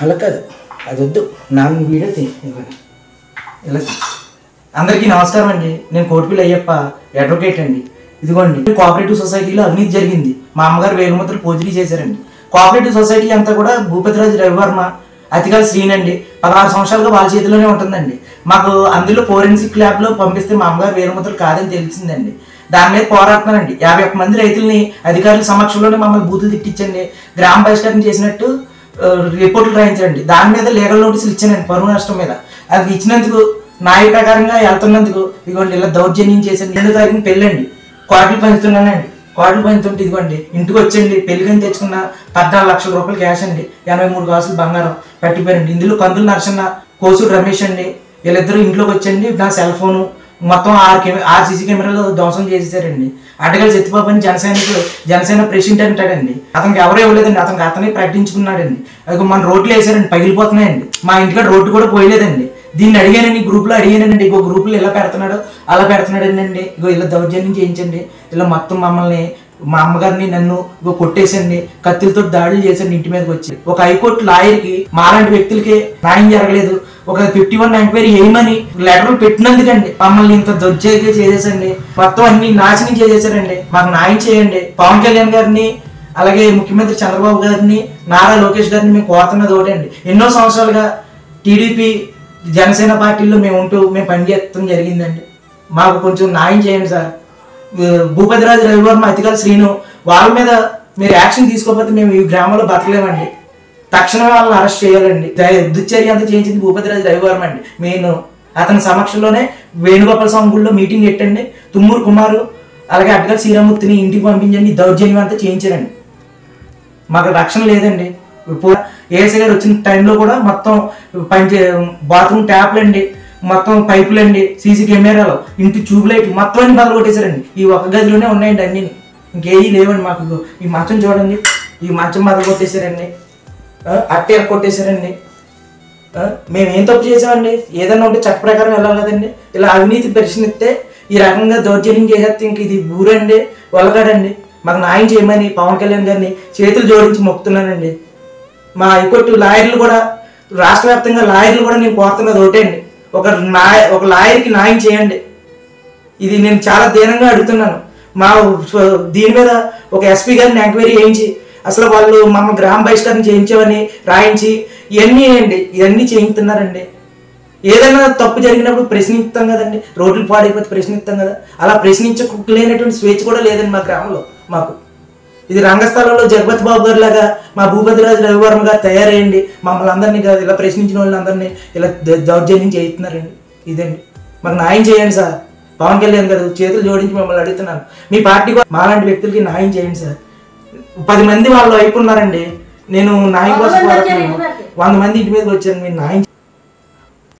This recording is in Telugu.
అలా కాదు, అది వద్దు. నా వీడియో ఇలా. అందరికీ నమస్కారం అండి. నేను కోటిపల్లి అయ్యప్ప, అడ్వకేట్ అండి. ఇదిగోండి, కోఆపరేటివ్ సొసైటీలో అవినీతి జరిగింది. మా అమ్మగారు వేలుముద్రలు పోజరీ చేశారండి. కోఆపరేటివ్ సొసైటీ అంతా కూడా భూపతిరాజు రవివర్మ, అతికాల శ్రీనండి 16 సంవత్సరాలుగా వాళ్ళ చేతిలోనే ఉంటుందండి. మాకు అందులో ఫోరెన్సిక్ ల్యాబ్లో పంపిస్తే మా అమ్మగారు వేలుముద్రలు కాదని తెలిసిందండి. దాని మీద పోరాడుతున్నానండి. 51 మంది రైతుల్ని అధికారుల సమక్షంలోనే మమ్మల్ని బూతులు తిట్టించండి, గ్రామ బహిష్కరణ చేసినట్టు రిపోర్టులు రాయించండి. దాని మీద లీగల్ నోటీసులు ఇచ్చానండి పరువు నష్టం మీద. అది ఇచ్చినందుకు న్యాయ ప్రకారంగా వెళ్తున్నందుకు ఇదిగోండి ఇలా దౌర్జన్యం చేసండి. 2వ తారీఖున పెళ్ళండి, కోటలు పంచుతున్నానండి. కోటలు పంచుతుంటే ఇదిగోండి ఇంటికి వచ్చండి పెళ్ళికని తెచ్చుకున్న 14 లక్షల రూపాయలు క్యాష్ అండి, 83 కాసులు బంగారం పట్టిపోయారండి. ఇందులో కందులు నరసన్న, కోసూరు రమేష్ అండి, వీళ్ళిద్దరూ ఇంట్లోకి వచ్చండి నా సెల్ ఫోను మొత్తం 6 సీసీ కెమెరాలు ధ్వంసం చేసేసారండి. అడ్డగల్ సత్యబాబు అని జనసేన ప్రెసిడెంట్ అంటాడండి. అతనికి ఎవరో ఇవ్వలేదండి, అతనే ప్రకటించుకున్నాడండి. అది మన రోడ్లు వేసారండి, పగిలిపోతున్నాయండి. మా ఇంటికాడ రోడ్డు కూడా పోయలేదండి. దీన్ని అడిగానండి, గ్రూప్లో అడిగానండి. ఇంకో గ్రూప్లో ఇలా పెడుతున్నాడు అలా పెడుతున్నాడండి. ఇగో ఇలా దౌర్జన్యం చేయించండి, ఇలా మొత్తం మమ్మల్ని మా అమ్మగారిని నన్ను ఇగో కొట్టేసండి, కత్తులతో దాడులు చేసండి ఇంటి మీదకి వచ్చి. ఒక హైకోర్టు లాయర్కి మాలాంటి వ్యక్తులకి న్యాయం జరగలేదు. ఒక 51 ఎంక్వైరీ వేయమని లెటర్లు పెట్టినందుకండి మమ్మల్ని ఇంత దొర్జేగా చేసేసండి, మొత్తం అన్ని నాశనం చేసేసారండి. మాకు న్యాయం చేయండి. పవన్ కళ్యాణ్ గారిని అలాగే ముఖ్యమంత్రి చంద్రబాబు గారిని, నారా లోకేష్ గారిని మేము కోరుతున్నది ఒకటండి. ఎన్నో సంవత్సరాలుగా టీడీపీ జనసేన పార్టీల్లో మేము పనిచేయడం జరిగిందండి. మాకు కొంచెం న్యాయం చేయండి సార్. భూపతిరాజు రవివర్మ, అతికాల శ్రీను వాళ్ళ మీద మీరు యాక్షన్ తీసుకోకపోతే మేము ఈ గ్రామంలో బతకలేమండి. తక్షణమే వాళ్ళని అరెస్ట్ చేయాలండి. దుశ్చర్య అంతా చేయించింది భూపతిరాజు రవివర్మ అండి. నేను అతని సమక్షంలోనే వేణుగోపాల స్వామి గుడిలో మీటింగ్ పెట్టండి. తుమ్మూరు కుమారు అలాగే అడ్డగల్ శ్రీరామూర్తిని ఇంటికి పంపించండి. దౌర్జన్యం అంతా చేయించారండి. మాకు రక్షణ లేదండి. ఏసీ గారు వచ్చిన టైంలో కూడా మొత్తం బాత్రూమ్ ట్యాప్లు అండి, మొత్తం పైపులు అండి, సీసీ కెమెరాలు, ఇంటి ట్యూబ్ లైట్ మొత్తం అన్ని బదులు కొట్టేశారండి. ఈ ఒక గదిలోనే ఉన్నాయండి అన్ని, ఇంకేమీ లేవండి మాకు. ఈ మంచం చూడండి, ఈ మంచం బదులు కొట్టేశారండి, అట్టే కొట్టేశారండి. మేము ఏం తప్పు చేసామండి? ఏదైనా ఉంటే చట్ట ప్రకారం వెళ్ళాలి కదండి. ఇలా అవినీతి ప్రశ్నిస్తే ఈ రకంగా దౌర్జన్యం చేసేస్తే ఇంక ఇది ఊరండి, వలకాడండి. మాకు న్యాయం చేయమని పవన్ కళ్యాణ్ గారిని చేతులు జోడించి మొక్కుతున్నానండి. మా హైకోర్టు లాయర్లు కూడా, రాష్ట్ర వ్యాప్తంగా లాయర్లు కూడా నేను కోరుతున్నది ఒకటే అండి, ఒక లాయర్కి న్యాయం చేయండి. ఇది నేను చాలా దీనంగా అడుగుతున్నాను. మా దీని మీద ఒక ఎస్పీ గారిని ఎంక్వైరీ చేయించి అసలు వాళ్ళు మమ్మల్ని గ్రామ బహిష్కరణ చేయించామని రాయించి ఇవన్నీ చేయించుతున్నారండి. ఏదైనా తప్పు జరిగినప్పుడు ప్రశ్నిస్తాం కదండి, రోడ్లు పాడైపోతే ప్రశ్నిస్తాం కదా. అలా ప్రశ్నించలేనటువంటి స్వేచ్ఛ కూడా లేదండి మా గ్రామంలో మాకు. ఇది రంగస్థలంలో జగపతి బాబు గారు లాగా మా భూపతిరాజు రవివర్మ గారు తయారయ్యండి. మమ్మల్ని అందరినీ కాదు ఇలా ప్రశ్నించిన వాళ్ళందరినీ ఇలా దౌర్జన్యం చేయిస్తున్నారండి. ఇదండి, మాకు న్యాయం చేయండి సార్. పవన్ కళ్యాణ్ గారు చేతులు జోడించి మిమ్మల్ని అడుగుతున్నాను. మీ పార్టీ మాలాంటి వ్యక్తులకి న్యాయం చేయండి సార్. 10 మంది వాళ్ళు వైపు ఉన్నారండి. నేను న్యాయం కోసం 100 మంది ఇంటి మీదకి వచ్చాను. మీరు న్యాయం